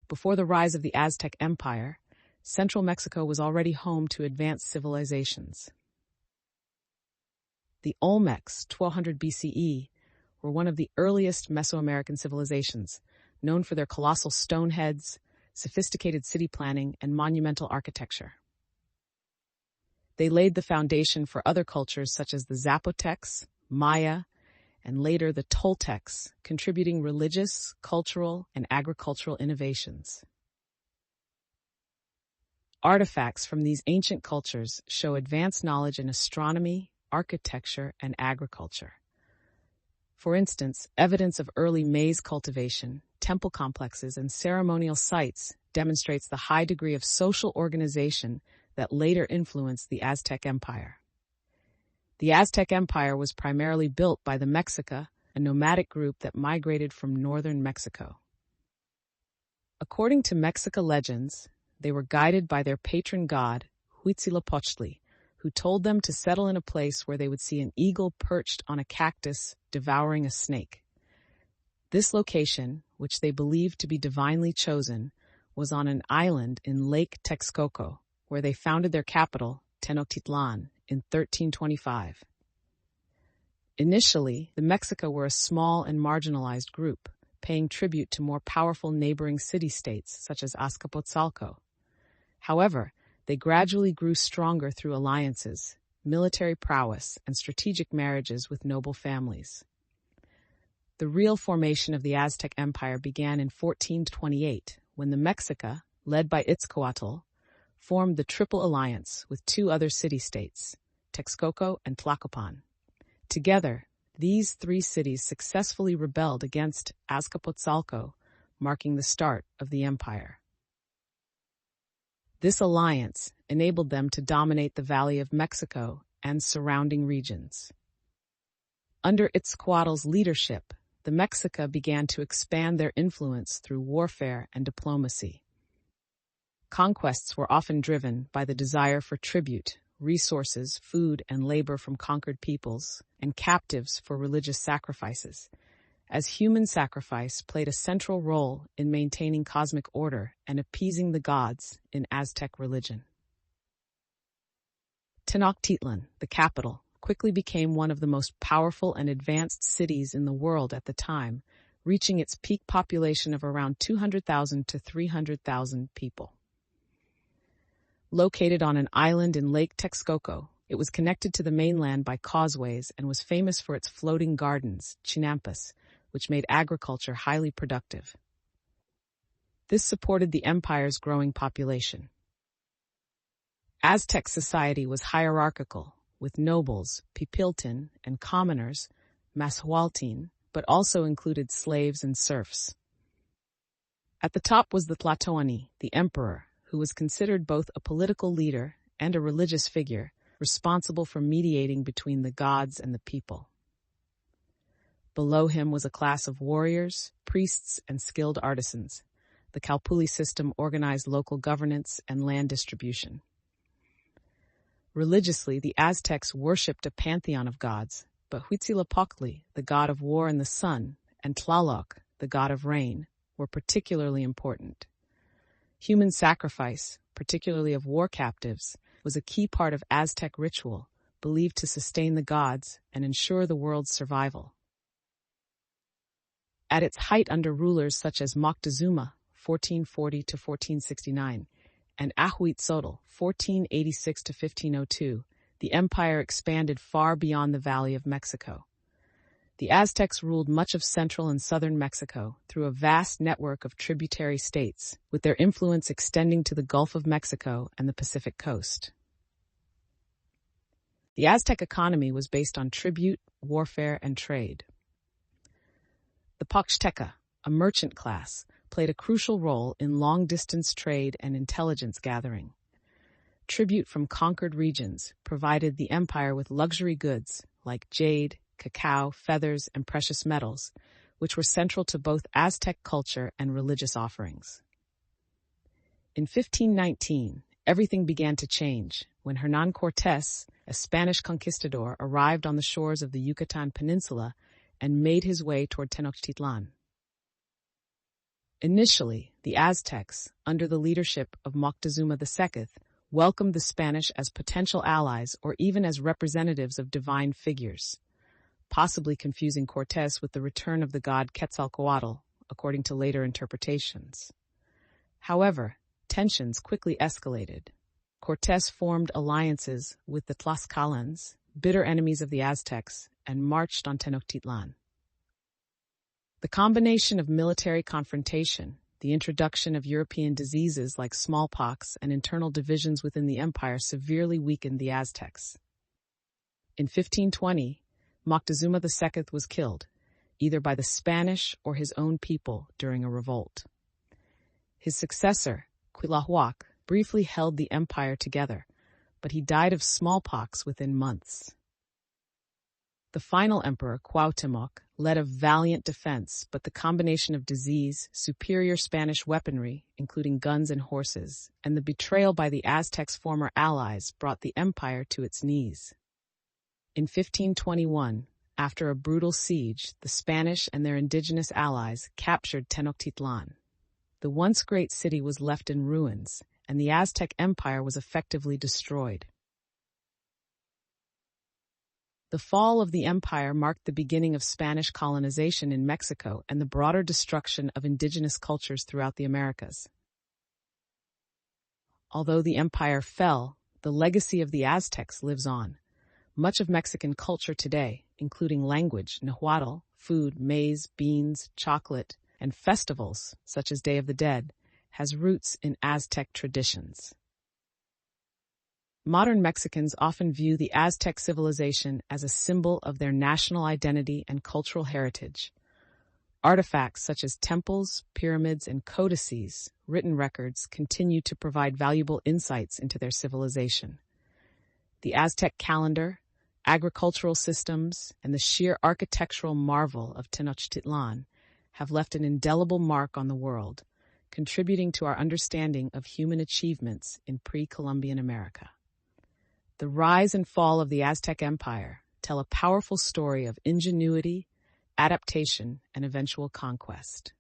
Before the rise of the Aztec Empire, central Mexico was already home to advanced civilizations. The Olmecs, 1200 BCE, were one of the earliest Mesoamerican civilizations, known for their colossal stone heads, sophisticated city planning, and monumental architecture. They laid the foundation for other cultures such as the Zapotecs, Maya, and later the Toltecs, contributing religious, cultural, and agricultural innovations. Artifacts from these ancient cultures show advanced knowledge in astronomy, architecture, and agriculture. For instance, evidence of early maize cultivation, temple complexes, and ceremonial sites demonstrates the high degree of social organization that later influenced the Aztec Empire. The Aztec Empire was primarily built by the Mexica, a nomadic group that migrated from northern Mexico. According to Mexica legends, they were guided by their patron god, Huitzilopochtli, who told them to settle in a place where they would see an eagle perched on a cactus devouring a snake. This location, which they believed to be divinely chosen, was on an island in Lake Texcoco, where they founded their capital, Tenochtitlán, in 1325. Initially, the Mexica were a small and marginalized group, paying tribute to more powerful neighboring city-states such as Azcapotzalco. However, they gradually grew stronger through alliances, military prowess, and strategic marriages with noble families. The real formation of the Aztec Empire began in 1428, when the Mexica, led by Itzcoatl, formed the Triple Alliance with two other city-states, Texcoco and Tlacopan. Together, these three cities successfully rebelled against Azcapotzalco, marking the start of the empire. This alliance enabled them to dominate the Valley of Mexico and surrounding regions. Under Itzcoatl's leadership, the Mexica began to expand their influence through warfare and diplomacy. Conquests were often driven by the desire for tribute, resources, food, and labor from conquered peoples, and captives for religious sacrifices, as human sacrifice played a central role in maintaining cosmic order and appeasing the gods in Aztec religion. Tenochtitlan, the capital, quickly became one of the most powerful and advanced cities in the world at the time, reaching its peak population of around 200,000 to 300,000 people. Located on an island in Lake Texcoco, it was connected to the mainland by causeways and was famous for its floating gardens, chinampas, which made agriculture highly productive. This supported the empire's growing population. Aztec society was hierarchical, with nobles, pipiltin, and commoners, mashualtin, but also included slaves and serfs. At the top was the Tlatoani, the emperor, who was considered both a political leader and a religious figure, responsible for mediating between the gods and the people. Below him was a class of warriors, priests, and skilled artisans. The Calpulli system organized local governance and land distribution. Religiously, the Aztecs worshipped a pantheon of gods, but Huitzilopochtli, the god of war and the sun, and Tlaloc, the god of rain, were particularly important. Human sacrifice, particularly of war captives, was a key part of Aztec ritual, believed to sustain the gods and ensure the world's survival. At its height under rulers such as Moctezuma, 1440 to 1469, and Ahuitzotl, 1486 to 1502, the empire expanded far beyond the Valley of Mexico. The Aztecs ruled much of central and southern Mexico through a vast network of tributary states, with their influence extending to the Gulf of Mexico and the Pacific coast. The Aztec economy was based on tribute, warfare, and trade. The Paxteca, a merchant class, played a crucial role in long-distance trade and intelligence gathering. Tribute from conquered regions provided the empire with luxury goods like jade, cacao, feathers, and precious metals, which were central to both Aztec culture and religious offerings. In 1519, everything began to change when Hernán Cortés, a Spanish conquistador, arrived on the shores of the Yucatan Peninsula and made his way toward Tenochtitlan. Initially, the the Aztecs, under the leadership of Moctezuma II, welcomed the Spanish as potential allies or even as representatives of divine figures, possibly confusing Cortés with the return of the god Quetzalcoatl, according to later interpretations. However, tensions quickly escalated. Cortés formed alliances with the Tlaxcalans, bitter enemies of the Aztecs, and marched on Tenochtitlan. The combination of military confrontation, the introduction of European diseases like smallpox, and internal divisions within the empire severely weakened the Aztecs. In 1520, Moctezuma II was killed, either by the Spanish or his own people during a revolt. His successor, Cuitlahuac, briefly held the empire together, but he died of smallpox within months. The final emperor, Cuauhtémoc, led a valiant defense, but the combination of disease, superior Spanish weaponry, including guns and horses, and the betrayal by the Aztecs' former allies brought the empire to its knees. In 1521, after a brutal siege, the Spanish and their indigenous allies captured Tenochtitlan. The once great city was left in ruins, and the Aztec Empire was effectively destroyed. The fall of the empire marked the beginning of Spanish colonization in Mexico and the broader destruction of indigenous cultures throughout the Americas. Although the empire fell, the legacy of the Aztecs lives on. Much of Mexican culture today, including language, Nahuatl, food, maize, beans, chocolate, and festivals, such as Day of the Dead, has roots in Aztec traditions. Modern Mexicans often view the Aztec civilization as a symbol of their national identity and cultural heritage. Artifacts such as temples, pyramids, and codices, written records, continue to provide valuable insights into their civilization. The Aztec calendar, agricultural systems, and the sheer architectural marvel of Tenochtitlan have left an indelible mark on the world, contributing to our understanding of human achievements in pre-Columbian America. The rise and fall of the Aztec Empire tell a powerful story of ingenuity, adaptation, and eventual conquest.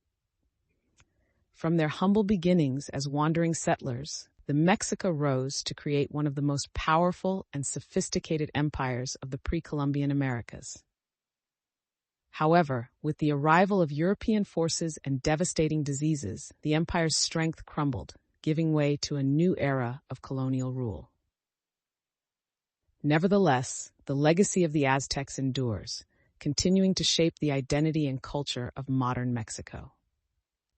From their humble beginnings as wandering settlers, the Mexica rose to create one of the most powerful and sophisticated empires of the pre-Columbian Americas. However, with the arrival of European forces and devastating diseases, the empire's strength crumbled, giving way to a new era of colonial rule. Nevertheless, the legacy of the Aztecs endures, continuing to shape the identity and culture of modern Mexico.